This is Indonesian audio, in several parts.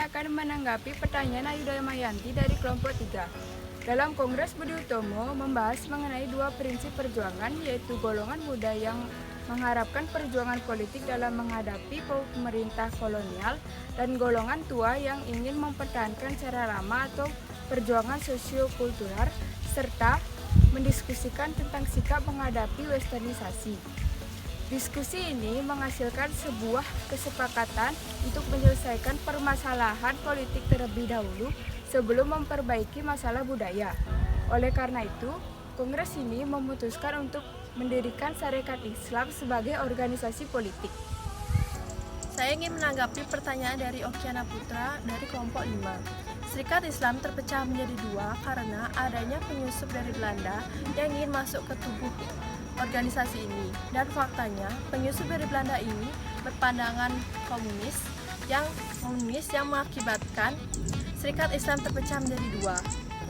saya akan menanggapi pertanyaan Ayu Damayanti dari kelompok 3. Dalam Kongres Budi Utomo membahas mengenai dua prinsip perjuangan, yaitu golongan muda yang mengharapkan perjuangan politik dalam menghadapi pemerintah kolonial dan golongan tua yang ingin mempertahankan cara lama atau perjuangan sosiokultural serta mendiskusikan tentang sikap menghadapi westernisasi. Diskusi ini menghasilkan sebuah kesepakatan untuk menyelesaikan permasalahan politik terlebih dahulu sebelum memperbaiki masalah budaya. Oleh karena itu, Kongres ini memutuskan untuk mendirikan Sarekat Islam sebagai organisasi politik. Saya ingin menanggapi pertanyaan dari Okiana Putra dari kelompok 5. Serikat Islam terpecah menjadi dua karena adanya penyusup dari Belanda yang ingin masuk ke tubuh organisasi ini. Dan faktanya, penyusup dari Belanda ini berpandangan komunis yang mengakibatkan Serikat Islam terpecah menjadi dua.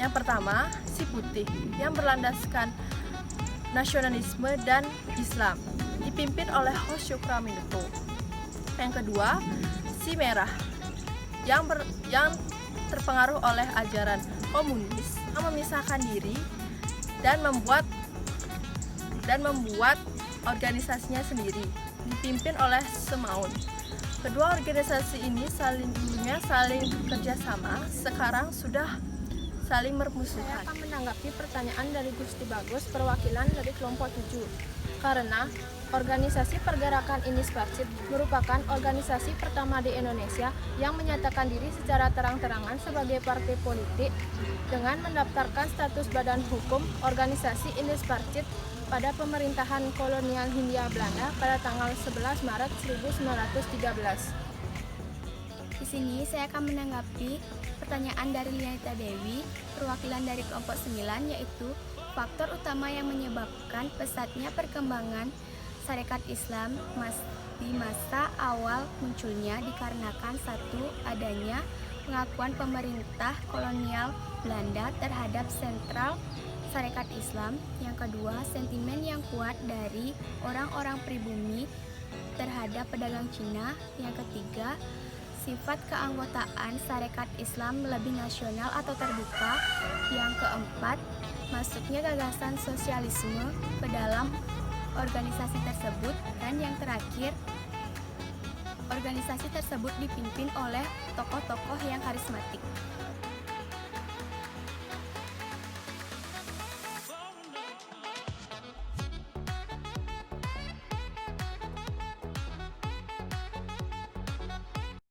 Yang pertama, si putih yang berlandaskan nasionalisme dan Islam, dipimpin oleh Ho Syukraminoto. Yang kedua, si merah yang terpengaruh oleh ajaran komunis yang memisahkan diri dan membuat organisasinya sendiri, dipimpin oleh Semaun. Kedua organisasi ini saling kerjasama, sekarang sudah saling bermusuhan. Saya akan menanggapi pertanyaan dari Gusti Bagus, perwakilan dari kelompok 7. Karena organisasi pergerakan Inisparsit merupakan organisasi pertama di Indonesia yang menyatakan diri secara terang-terangan sebagai partai politik dengan mendaftarkan status badan hukum organisasi Inisparsit pada pemerintahan kolonial Hindia Belanda pada tanggal 11 Maret 1913. Di sini saya akan menanggapi pertanyaan dari Lianita Dewi, perwakilan dari kelompok 9, yaitu faktor utama yang menyebabkan pesatnya perkembangan Sarekat Islam di masa awal munculnya dikarenakan satu, adanya pengakuan pemerintah kolonial Belanda terhadap sentral Sarekat Islam. Yang kedua, sentimen yang kuat dari orang-orang pribumi terhadap pedagang Cina. Yang ketiga, sifat keanggotaan Sarekat Islam lebih nasional atau terbuka. Yang keempat, masuknya gagasan sosialisme ke dalam organisasi tersebut. Dan yang terakhir, organisasi tersebut dipimpin oleh tokoh-tokoh yang karismatik.